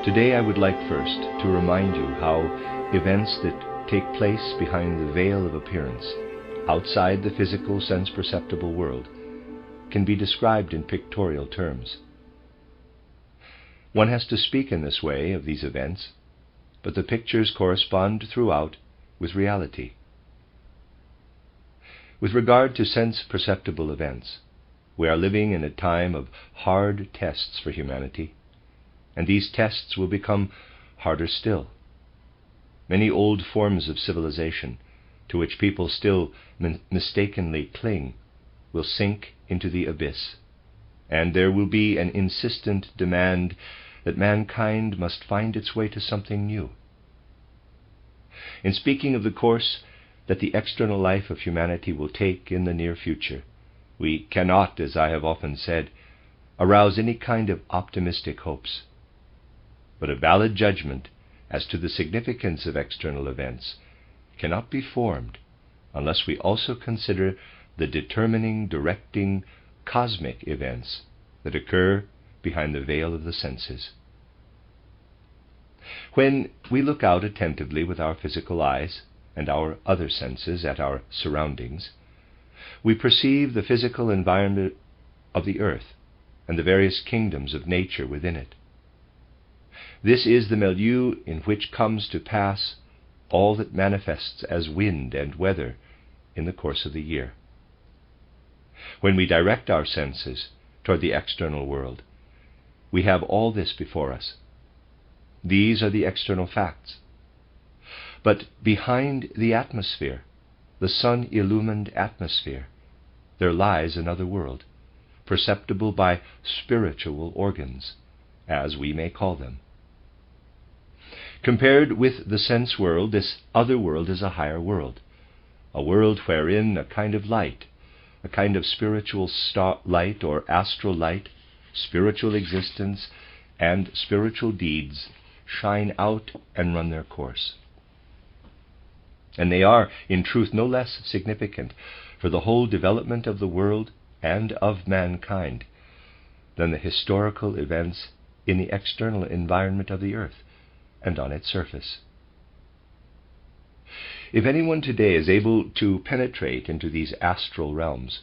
Today I would like first to remind you how events that take place behind the veil of appearance, outside the physical sense-perceptible world, can be described in pictorial terms. One has to speak in this way of these events, but the pictures correspond throughout with reality. With regard to sense-perceptible events, we are living in a time of hard tests for humanity, and these tests will become harder still. Many old forms of civilization, to which people still mistakenly cling, will sink into the abyss, and there will be an insistent demand that mankind must find its way to something new. In speaking of the course that the external life of humanity will take in the near future, we cannot, as I have often said, arouse any kind of optimistic hopes. But a valid judgment as to the significance of external events cannot be formed unless we also consider the determining, directing, cosmic events that occur behind the veil of the senses. When we look out attentively with our physical eyes and our other senses at our surroundings, we perceive the physical environment of the earth and the various kingdoms of nature within it. This is the milieu in which comes to pass all that manifests as wind and weather in the course of the year. When we direct our senses toward the external world, we have all this before us. These are the external facts. But behind the atmosphere, the sun-illumined atmosphere, there lies another world, perceptible by spiritual organs, as we may call them. Compared with the sense world, this other world is a higher world, a world wherein a kind of light, a kind of spiritual light or astral light, spiritual existence, and spiritual deeds shine out and run their course. And they are, in truth, no less significant for the whole development of the world and of mankind than the historical events in the external environment of the earth and on its surface. If anyone today is able to penetrate into these astral realms,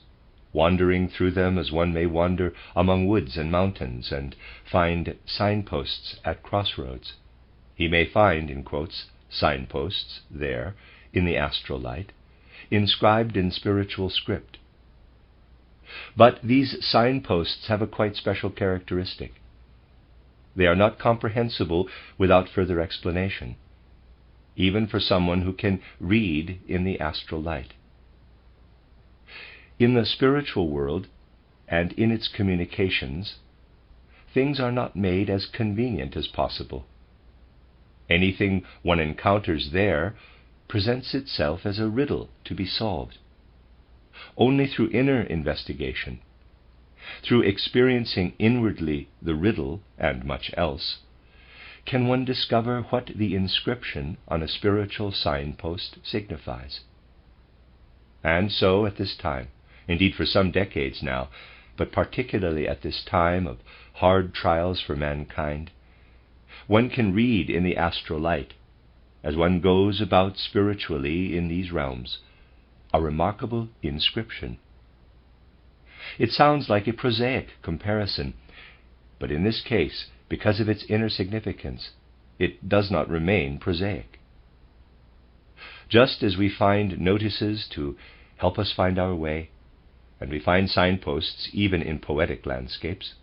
wandering through them as one may wander among woods and mountains and find signposts at crossroads, he may find, in quotes, signposts there in the astral light, inscribed in spiritual script. But these signposts have a quite special characteristic. They are not comprehensible without further explanation, even for someone who can read in the astral light. In the spiritual world and in its communications, things are not made as convenient as possible. Anything one encounters there presents itself as a riddle to be solved. Only through inner investigation, through experiencing inwardly the riddle and much else, can one discover what the inscription on a spiritual signpost signifies. And so at this time, indeed for some decades now, but particularly at this time of hard trials for mankind, one can read in the astral light, as one goes about spiritually in these realms, a remarkable inscription. It sounds like a prosaic comparison, but in this case, because of its inner significance, it does not remain prosaic. Just as we find notices to help us find our way, and we find signposts even in poetic landscapes,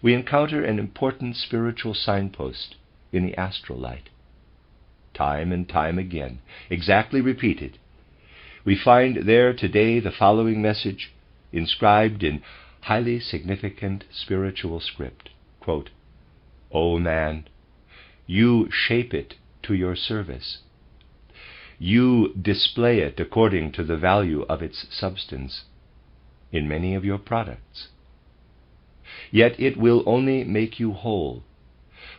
we encounter an important spiritual signpost in the astral light. Time and time again, exactly repeated, we find there today the following message inscribed in highly significant spiritual script. Quote, "O man, you shape it to your service. You display it according to the value of its substance in many of your products. Yet it will only make you whole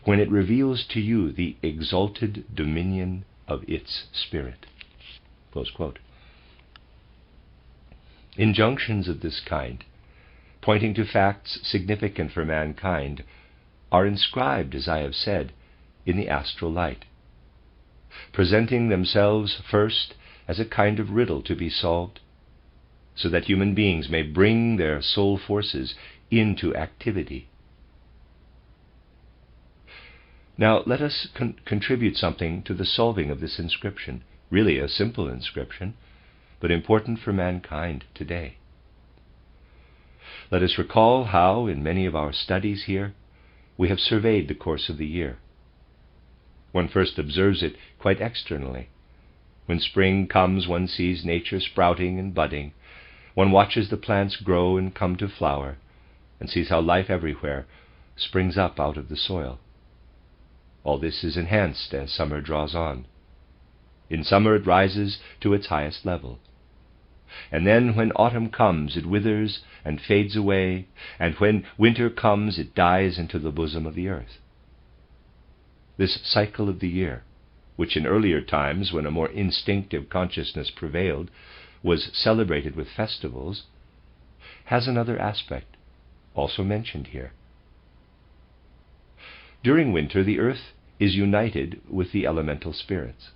when it reveals to you the exalted dominion of its spirit." Close quote. Injunctions of this kind, pointing to facts significant for mankind, are inscribed, as I have said, in the astral light, presenting themselves first as a kind of riddle to be solved, so that human beings may bring their soul forces into activity. Now let us contribute something to the solving of this inscription, really a simple inscription, but important for mankind today. Let us recall how, in many of our studies here, we have surveyed the course of the year. One first observes it quite externally. When spring comes, one sees nature sprouting and budding. One watches the plants grow and come to flower, and sees how life everywhere springs up out of the soil. All this is enhanced as summer draws on. In summer it rises to its highest level. And then when autumn comes, it withers and fades away, and when winter comes, it dies into the bosom of the earth. This cycle of the year, which in earlier times, when a more instinctive consciousness prevailed, was celebrated with festivals, has another aspect, also mentioned here. During winter, the earth is united with the elemental spirits.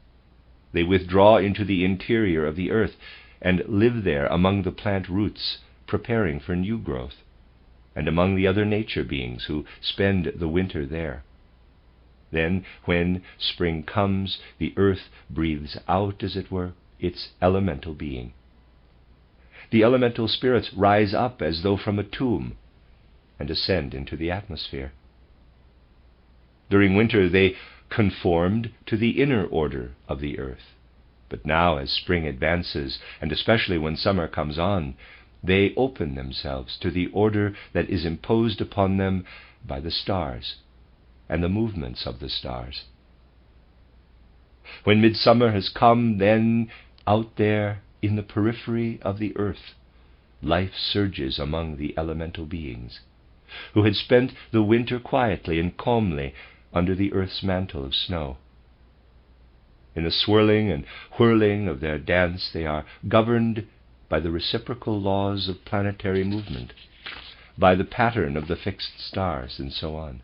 They withdraw into the interior of the earth and live there among the plant roots, preparing for new growth, and among the other nature beings who spend the winter there. Then, when spring comes, the earth breathes out, as it were, its elemental being. The elemental spirits rise up as though from a tomb and ascend into the atmosphere. During winter they conformed to the inner order of the earth. But now, as spring advances, and especially when summer comes on, they open themselves to the order that is imposed upon them by the stars and the movements of the stars. When midsummer has come, then out there in the periphery of the earth, life surges among the elemental beings, who had spent the winter quietly and calmly under the earth's mantle of snow. In the swirling and whirling of their dance, they are governed by the reciprocal laws of planetary movement, by the pattern of the fixed stars, and so on.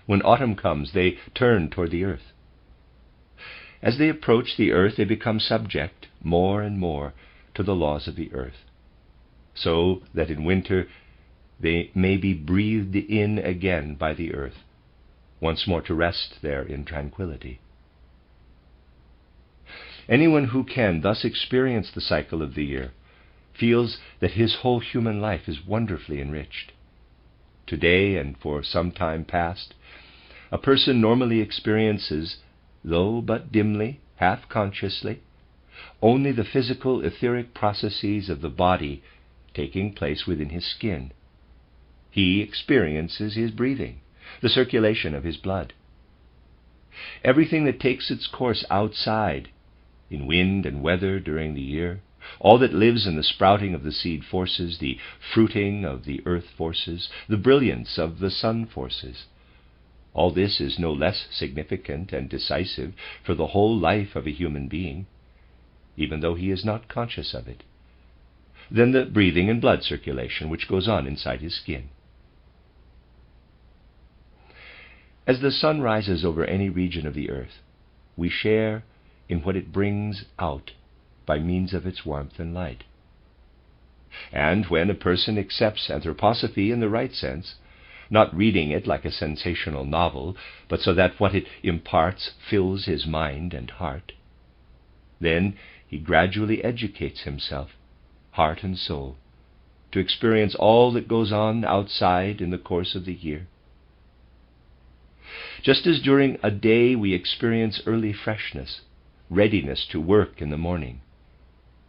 When autumn comes, they turn toward the earth. As they approach the earth, they become subject more and more to the laws of the earth, so that in winter they may be breathed in again by the earth, once more to rest there in tranquility. Anyone who can thus experience the cycle of the year feels that his whole human life is wonderfully enriched. Today, and for some time past, a person normally experiences, though but dimly, half-consciously, only the physical etheric processes of the body taking place within his skin. He experiences his breathing, the circulation of his blood. Everything that takes its course outside, in wind and weather during the year, all that lives in the sprouting of the seed forces, the fruiting of the earth forces, the brilliance of the sun forces, all this is no less significant and decisive for the whole life of a human being, even though he is not conscious of it, than the breathing and blood circulation which goes on inside his skin. As the sun rises over any region of the earth, we share in what it brings out by means of its warmth and light. And when a person accepts anthroposophy in the right sense, not reading it like a sensational novel, but so that what it imparts fills his mind and heart, then he gradually educates himself, heart and soul, to experience all that goes on outside in the course of the year. Just as during a day we experience early freshness, readiness to work in the morning,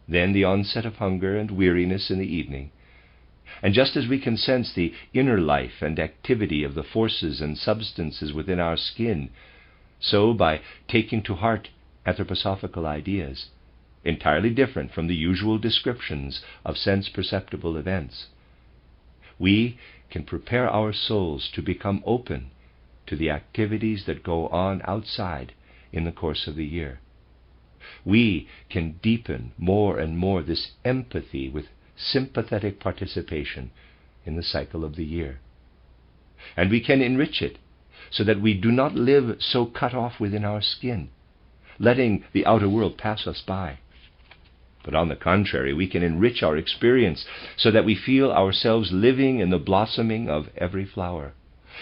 then the onset of hunger and weariness in the evening, and just as we can sense the inner life and activity of the forces and substances within our skin, so by taking to heart anthroposophical ideas, entirely different from the usual descriptions of sense-perceptible events, we can prepare our souls to become open to the activities that go on outside in the course of the year. We can deepen more and more this empathy with sympathetic participation in the cycle of the year. and we can enrich it so that we do not live so cut off within our skin, letting the outer world pass us by. But on the contrary, we can enrich our experience so that we feel ourselves living in the blossoming of every flower,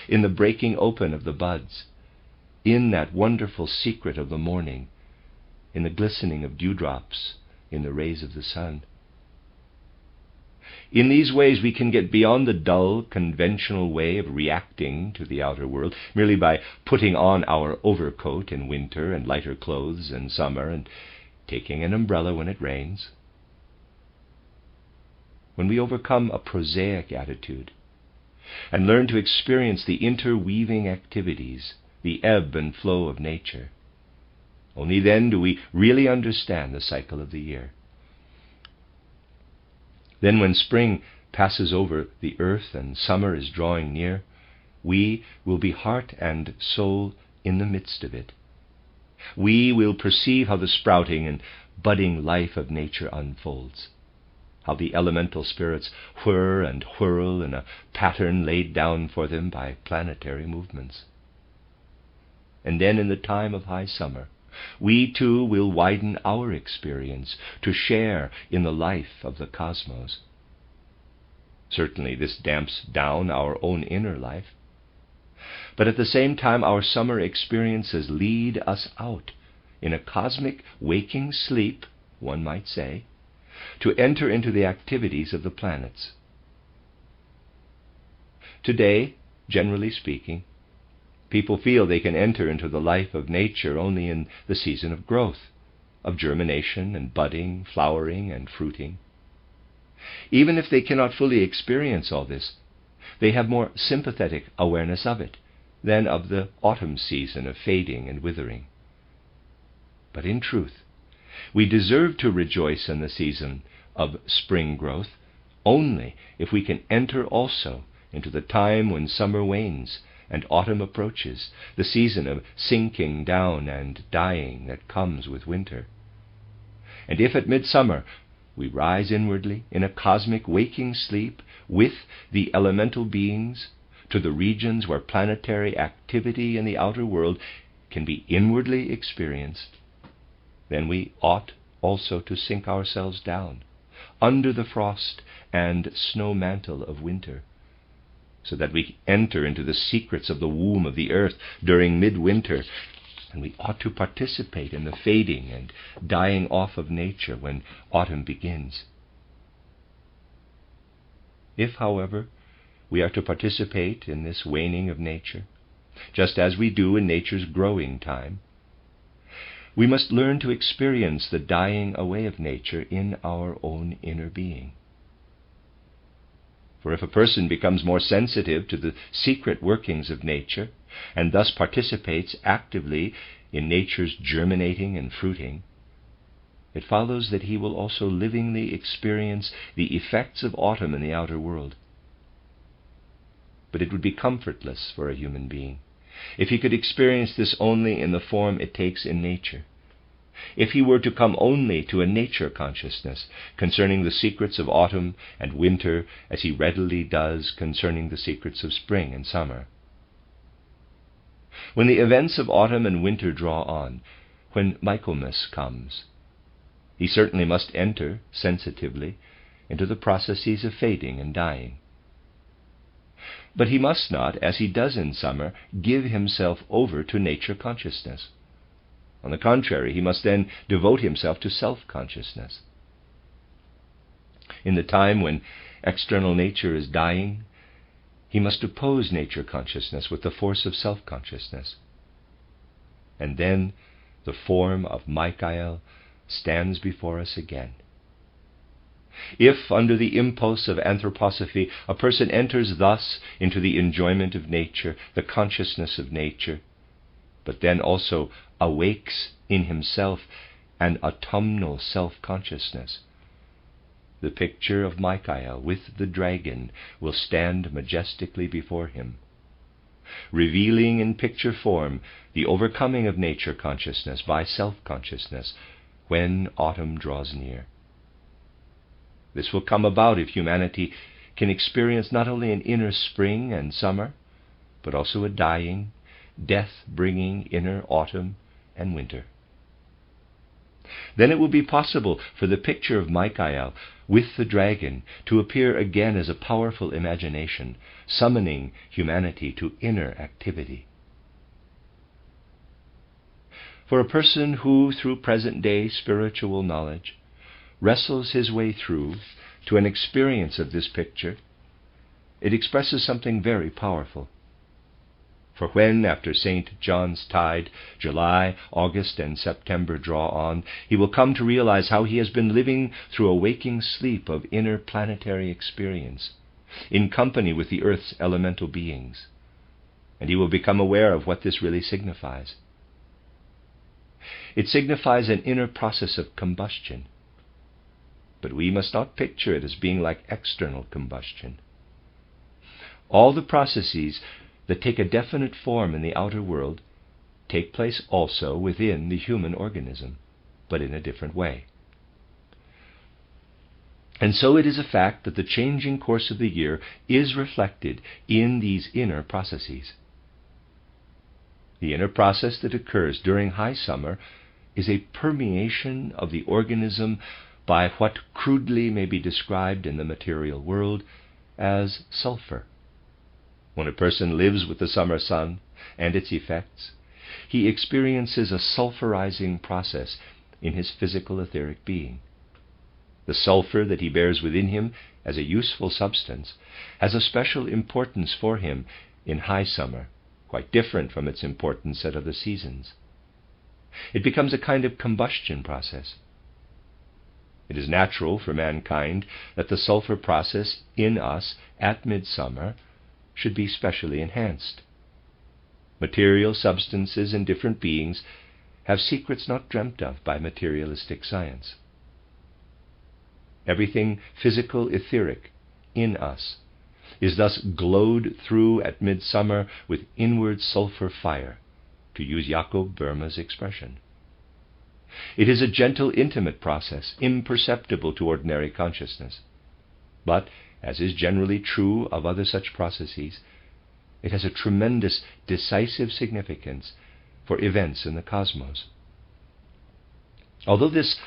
in the breaking open of the buds, in that wonderful secret of the morning, in the glistening of dewdrops, in the rays of the sun. In these ways we can get beyond the dull, conventional way of reacting to the outer world, merely by putting on our overcoat in winter and lighter clothes in summer and taking an umbrella when it rains. When we overcome a prosaic attitude and learn to experience the interweaving activities, the ebb and flow of nature, only then do we really understand the cycle of the year. Then when spring passes over the earth and summer is drawing near, we will be heart and soul in the midst of it. We will perceive how the sprouting and budding life of nature unfolds, how the elemental spirits whir and whirl in a pattern laid down for them by planetary movements. And then in the time of high summer, we too will widen our experience to share in the life of the cosmos. Certainly this damps down our own inner life, but at the same time our summer experiences lead us out in a cosmic waking sleep, one might say, to enter into the activities of the planets. Today, generally speaking, people feel they can enter into the life of nature only in the season of growth, of germination and budding, flowering and fruiting. Even if they cannot fully experience all this, they have more sympathetic awareness of it than of the autumn season of fading and withering. But in truth, we deserve to rejoice in the season of spring growth only if we can enter also into the time when summer wanes and autumn approaches, the season of sinking down and dying that comes with winter. And if at midsummer we rise inwardly in a cosmic waking sleep with the elemental beings to the regions where planetary activity in the outer world can be inwardly experienced, then we ought also to sink ourselves down under the frost and snow mantle of winter, so that we enter into the secrets of the womb of the earth during midwinter, and we ought to participate in the fading and dying off of nature when autumn begins. If, however, we are to participate in this waning of nature, just as we do in nature's growing time, we must learn to experience the dying away of nature in our own inner being. For if a person becomes more sensitive to the secret workings of nature, and thus participates actively in nature's germinating and fruiting, it follows that he will also livingly experience the effects of autumn in the outer world. But it would be comfortless for a human being if he could experience this only in the form it takes in nature. If he were to come only to a nature consciousness concerning the secrets of autumn and winter as he readily does concerning the secrets of spring and summer. When the events of autumn and winter draw on, when Michaelmas comes, he certainly must enter sensitively into the processes of fading and dying. But he must not, as he does in summer, give himself over to nature consciousness. On the contrary, he must then devote himself to self-consciousness. In the time when external nature is dying, he must oppose nature consciousness with the force of self-consciousness. And then the form of Michael stands before us again. If, under the impulse of anthroposophy, a person enters thus into the enjoyment of nature, the consciousness of nature, but then also awakes in himself an autumnal self-consciousness, the picture of Michael with the dragon will stand majestically before him, revealing in picture form the overcoming of nature consciousness by self-consciousness when autumn draws near. This will come about if humanity can experience not only an inner spring and summer, but also a dying, death-bringing inner autumn and winter. Then it will be possible for the picture of Michael with the dragon to appear again as a powerful imagination, summoning humanity to inner activity. For a person who, through present-day spiritual knowledge, wrestles his way through to an experience of this picture, it expresses something very powerful. For when, after St. John's tide, July, August, and September draw on, he will come to realize how he has been living through a waking sleep of inner planetary experience, in company with the Earth's elemental beings, and he will become aware of what this really signifies. It signifies an inner process of combustion, but we must not picture it as being like external combustion. All the processes that take a definite form in the outer world take place also within the human organism, but in a different way. And so it is a fact that the changing course of the year is reflected in these inner processes. The inner process that occurs during high summer is a permeation of the organism by what crudely may be described in the material world as sulfur. When a person lives with the summer sun and its effects, he experiences a sulfurizing process in his physical etheric being. The sulfur that he bears within him as a useful substance has a special importance for him in high summer, quite different from its importance at other seasons. It becomes a kind of combustion process. It is natural for mankind that the sulfur process in us at midsummer should be specially enhanced. Material substances and different beings have secrets not dreamt of by materialistic science. Everything physical etheric in us is thus glowed through at midsummer with inward sulfur fire, to use Jakob Böhme's expression. It is a gentle, intimate process, imperceptible to ordinary consciousness. But, as is generally true of other such processes, it has a tremendous, decisive significance for events in the cosmos. Although this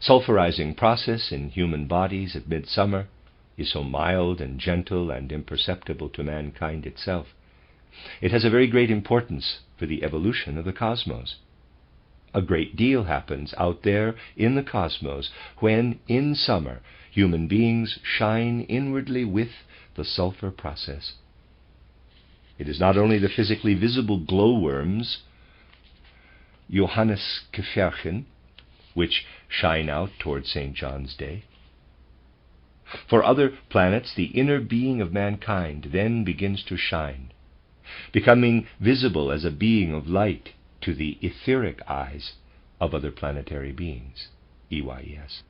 sulfurizing process in human bodies at midsummer is so mild and gentle and imperceptible to mankind itself, it has a very great importance for the evolution of the cosmos. A great deal happens out there in the cosmos when, in summer, human beings shine inwardly with the sulfur process. It is not only the physically visible glowworms, Johanneskäferchen, which shine out toward St. John's Day. For other planets, the inner being of mankind then begins to shine, becoming visible as a being of light to the etheric eyes of other planetary beings, EYES.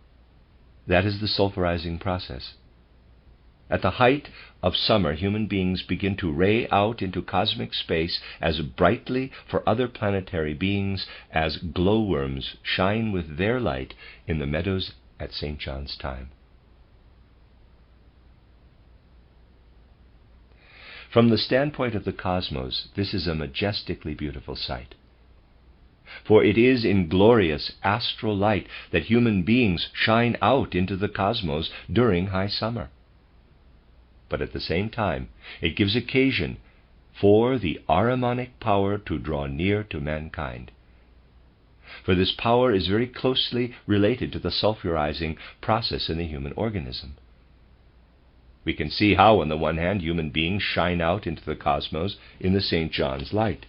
That is the sulfurizing process. At the height of summer, human beings begin to ray out into cosmic space as brightly for other planetary beings as glowworms shine with their light in the meadows at St. John's time. From the standpoint of the cosmos, this is a majestically beautiful sight. For it is in glorious astral light that human beings shine out into the cosmos during high summer. But at the same time, it gives occasion for the Ahrimanic power to draw near to mankind. For this power is very closely related to the sulfurizing process in the human organism. We can see how, on the one hand, human beings shine out into the cosmos in the St. John's light,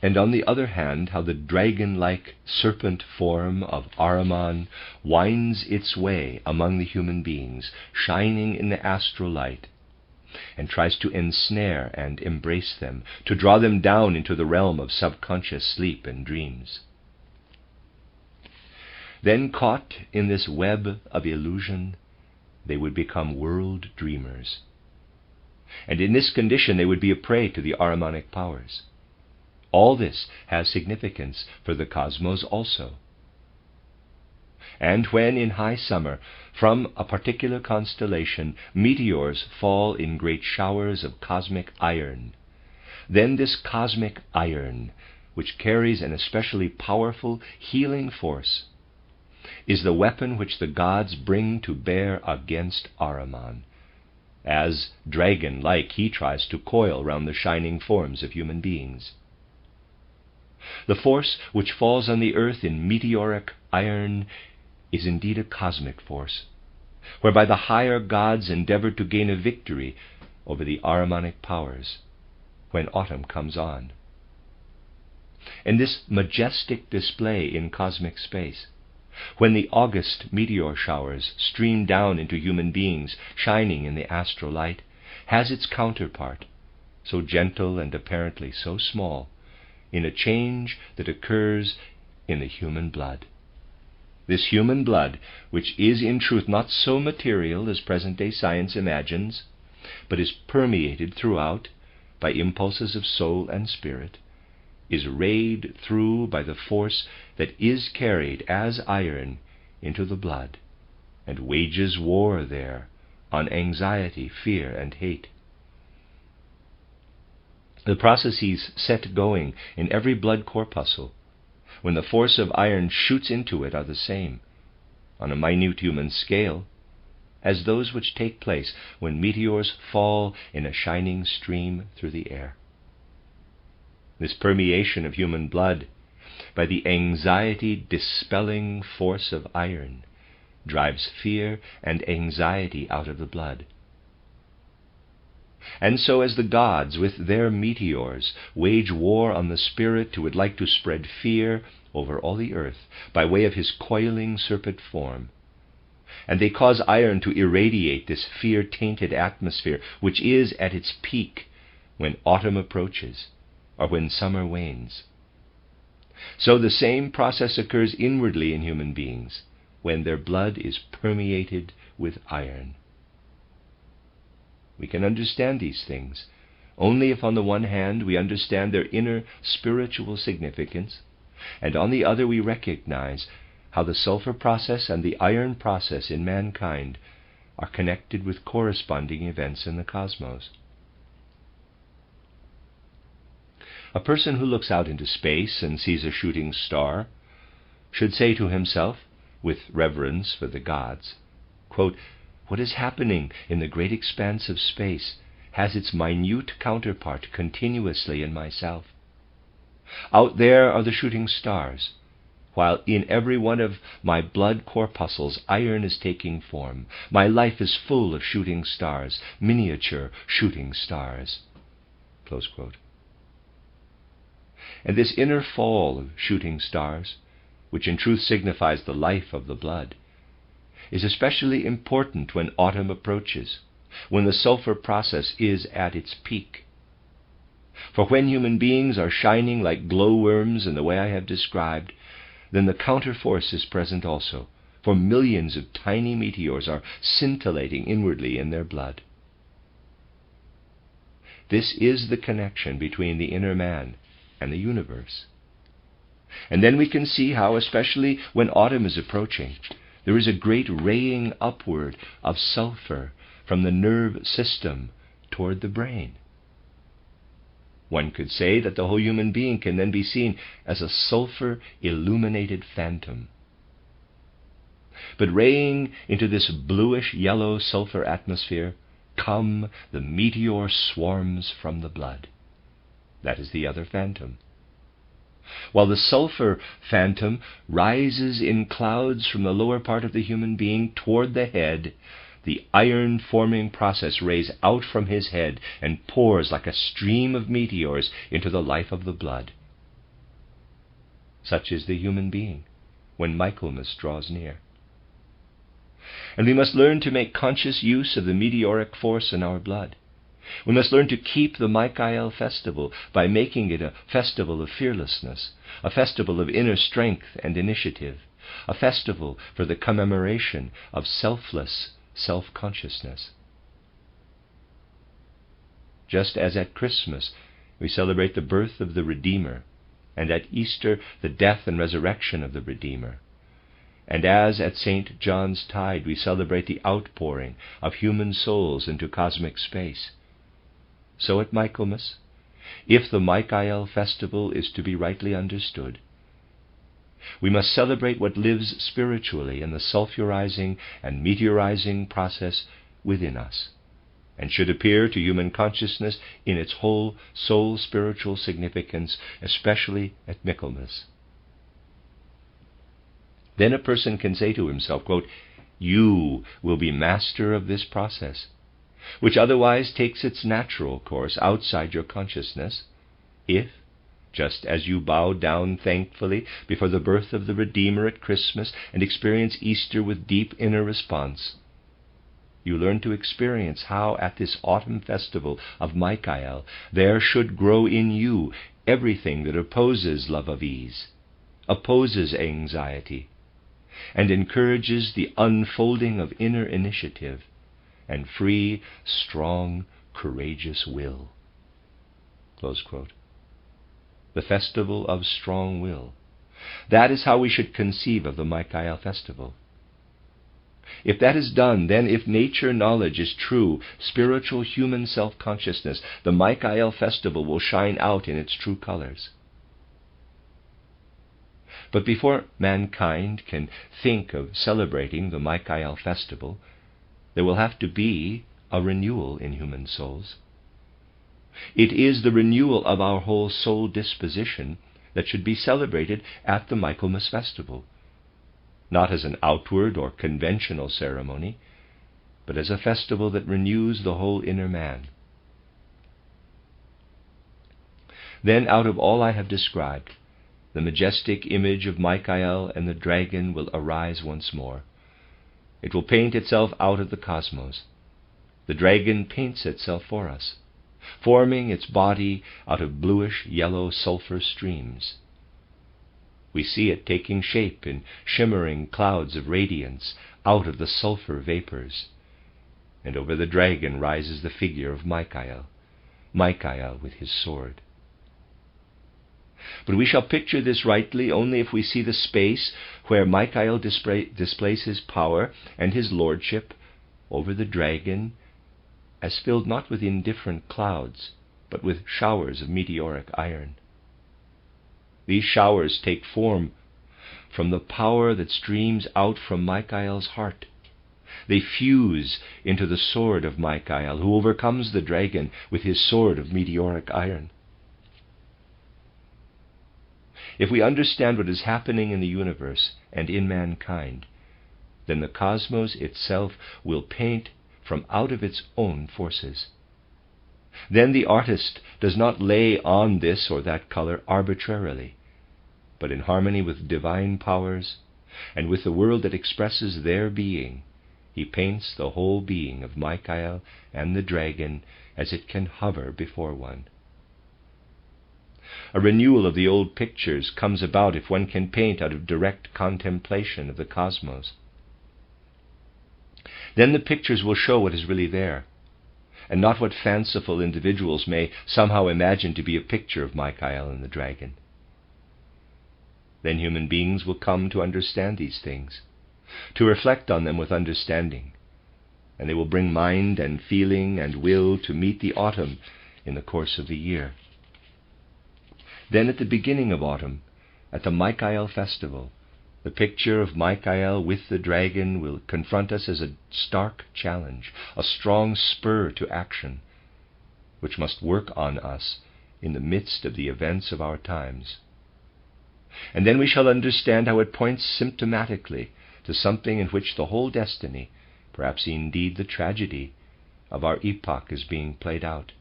and on the other hand, how the dragon-like serpent form of Ahriman winds its way among the human beings, shining in the astral light, and tries to ensnare and embrace them, to draw them down into the realm of subconscious sleep and dreams. Then, caught in this web of illusion, they would become world dreamers. And in this condition they would be a prey to the Ahrimanic powers. All this has significance for the cosmos also. And when in high summer, from a particular constellation, meteors fall in great showers of cosmic iron, then this cosmic iron, which carries an especially powerful healing force, is the weapon which the gods bring to bear against Ahriman, as, dragon-like, he tries to coil round the shining forms of human beings. The force which falls on the earth in meteoric iron is indeed a cosmic force, whereby the higher gods endeavor to gain a victory over the Ahrimanic powers when autumn comes on. And this majestic display in cosmic space, when the August meteor showers stream down into human beings shining in the astral light, has its counterpart, so gentle and apparently so small, in a change that occurs in the human blood. This human blood, which is in truth not so material as present-day science imagines, but is permeated throughout by impulses of soul and spirit, is rayed through by the force that is carried as iron into the blood, and wages war there on anxiety, fear, and hate. The processes set going in every blood corpuscle, when the force of iron shoots into it, are the same, on a minute human scale, as those which take place when meteors fall in a shining stream through the air. This permeation of human blood by the anxiety-dispelling force of iron drives fear and anxiety out of the blood. And so as the gods with their meteors wage war on the spirit who would like to spread fear over all the earth by way of his coiling serpent form, and they cause iron to irradiate this fear-tainted atmosphere, which is at its peak when autumn approaches or when summer wanes. So the same process occurs inwardly in human beings when their blood is permeated with iron. We can understand these things only if on the one hand we understand their inner spiritual significance, and on the other we recognize how the sulfur process and the iron process in mankind are connected with corresponding events in the cosmos. A person who looks out into space and sees a shooting star should say to himself, with reverence for the gods, quote, "What is happening in the great expanse of space has its minute counterpart continuously in myself. Out there are the shooting stars, while in every one of my blood corpuscles iron is taking form. My life is full of shooting stars, miniature shooting stars." Close quote. And this inner fall of shooting stars, which in truth signifies the life of the blood, is especially important when autumn approaches, when the sulfur process is at its peak. For when human beings are shining like glowworms in the way I have described, then the counterforce is present also, for millions of tiny meteors are scintillating inwardly in their blood. This is the connection between the inner man and the universe. And then we can see how, especially when autumn is approaching, there is a great raying upward of sulfur from the nerve system toward the brain. One could say that the whole human being can then be seen as a sulfur-illuminated phantom. But raying into this bluish-yellow sulfur atmosphere come the meteor swarms from the blood. That is the other phantom. While the sulfur phantom rises in clouds from the lower part of the human being toward the head, the iron-forming process rays out from his head and pours like a stream of meteors into the life of the blood. Such is the human being when Michaelmas draws near. And we must learn to make conscious use of the meteoric force in our blood. We must learn to keep the Michael festival by making it a festival of fearlessness, a festival of inner strength and initiative, a festival for the commemoration of selfless self-consciousness. Just as at Christmas we celebrate the birth of the Redeemer, and at Easter the death and resurrection of the Redeemer, And as at St. John's Tide we celebrate the outpouring of human souls into cosmic space, so at Michaelmas, if the Michael festival is to be rightly understood, we must celebrate what lives spiritually in the sulfurizing and meteorizing process within us, and should appear to human consciousness in its whole soul-spiritual significance, especially at Michaelmas. Then a person can say to himself, quote, "You will be master of this process, which otherwise takes its natural course outside your consciousness, if, just as you bow down thankfully before the birth of the Redeemer at Christmas and experience Easter with deep inner response, you learn to experience how at this autumn festival of Michael there should grow in you everything that opposes love of ease, opposes anxiety, and encourages the unfolding of inner initiative and free, strong, courageous will." Close quote. The festival of strong will. That is how we should conceive of the Michael festival. If that is done, then if nature knowledge is true, spiritual human self-consciousness, the Michael festival will shine out in its true colors. But before mankind can think of celebrating the Michael festival, there will have to be a renewal in human souls. It is the renewal of our whole soul disposition that should be celebrated at the Michaelmas festival, not as an outward or conventional ceremony, but as a festival that renews the whole inner man. Then out of all I have described, the majestic image of Michael and the dragon will arise once more. It will paint itself out of the cosmos. The dragon paints itself for us, forming its body out of bluish-yellow sulfur streams. We see it taking shape in shimmering clouds of radiance out of the sulfur vapors, and over the dragon rises the figure of Michael with his sword. But we shall picture this rightly only if we see the space where Michael displays his power and his lordship over the dragon as filled not with indifferent clouds, but with showers of meteoric iron. These showers take form from the power that streams out from Michael's heart. They fuse into the sword of Michael, who overcomes the dragon with his sword of meteoric iron. If we understand what is happening in the universe and in mankind, then the cosmos itself will paint from out of its own forces. Then the artist does not lay on this or that color arbitrarily, but in harmony with divine powers and with the world that expresses their being, he paints the whole being of Michael and the dragon as it can hover before one. A renewal of the old pictures comes about if one can paint out of direct contemplation of the cosmos. Then the pictures will show what is really there, and not what fanciful individuals may somehow imagine to be a picture of Michael and the dragon. Then human beings will come to understand these things, to reflect on them with understanding, and they will bring mind and feeling and will to meet the autumn in the course of the year. Then at the beginning of autumn, at the Michael festival, the picture of Michael with the dragon will confront us as a stark challenge, a strong spur to action, which must work on us in the midst of the events of our times. And then we shall understand how it points symptomatically to something in which the whole destiny, perhaps indeed the tragedy, of our epoch is being played out.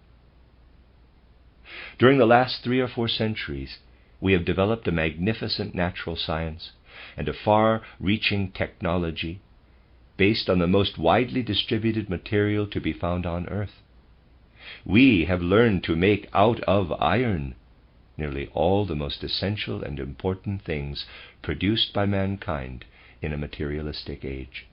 During the last 3 or 4 centuries, we have developed a magnificent natural science and a far-reaching technology based on the most widely distributed material to be found on earth. We have learned to make out of iron nearly all the most essential and important things produced by mankind in a materialistic age.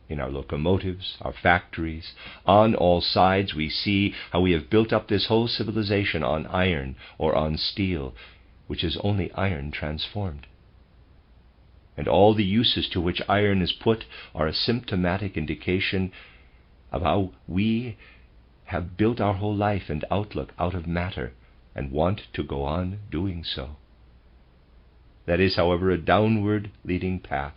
In our locomotives, our factories, on all sides we see how we have built up this whole civilization on iron or on steel, which is only iron transformed. and all the uses to which iron is put are a symptomatic indication of how we have built our whole life and outlook out of matter and want to go on doing so. That is, however, a downward leading path.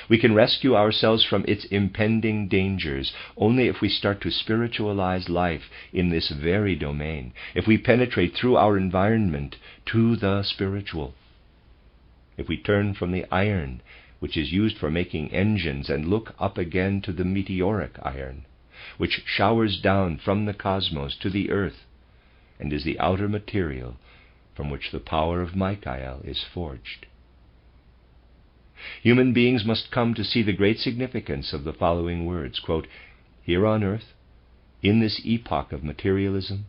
We can rescue ourselves from its impending dangers only if we start to spiritualize life in this very domain, if we penetrate through our environment to the spiritual. If we turn from the iron, which is used for making engines, and look up again to the meteoric iron, which showers down from the cosmos to the earth, and is the outer material from which the power of Michael is forged. Human beings must come to see the great significance of the following words, quote, "Here on earth, in this epoch of materialism,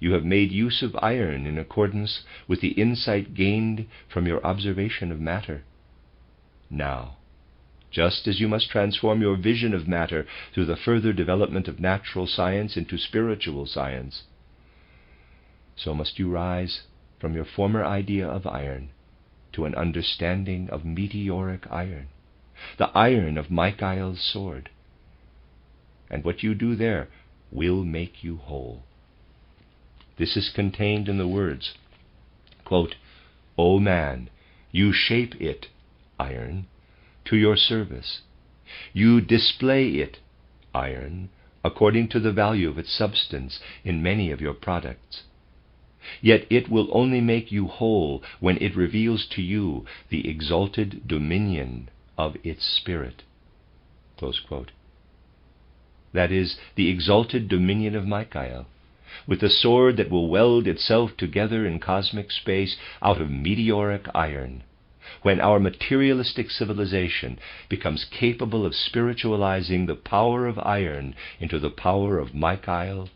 you have made use of iron in accordance with the insight gained from your observation of matter. Now, just as you must transform your vision of matter through the further development of natural science into spiritual science, so must you rise from your former idea of iron to an understanding of meteoric iron, the iron of Michael's sword. And what you do there will make you whole." This is contained in the words, quote, "O man, you shape it, iron, to your service. You display it, iron, according to the value of its substance in many of your products. Yet it will only make you whole when it reveals to you the exalted dominion of its spirit." Close quote. That is, the exalted dominion of Michael, with the sword that will weld itself together in cosmic space out of meteoric iron, when our materialistic civilization becomes capable of spiritualizing the power of iron into the power of Michael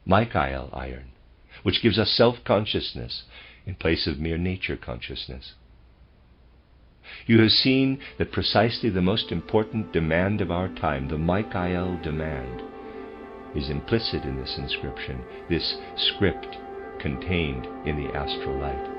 iron, which gives us self-consciousness in place of mere nature consciousness. You have seen that precisely the most important demand of our time, the Michael demand, is implicit in this inscription, this script contained in the astral light.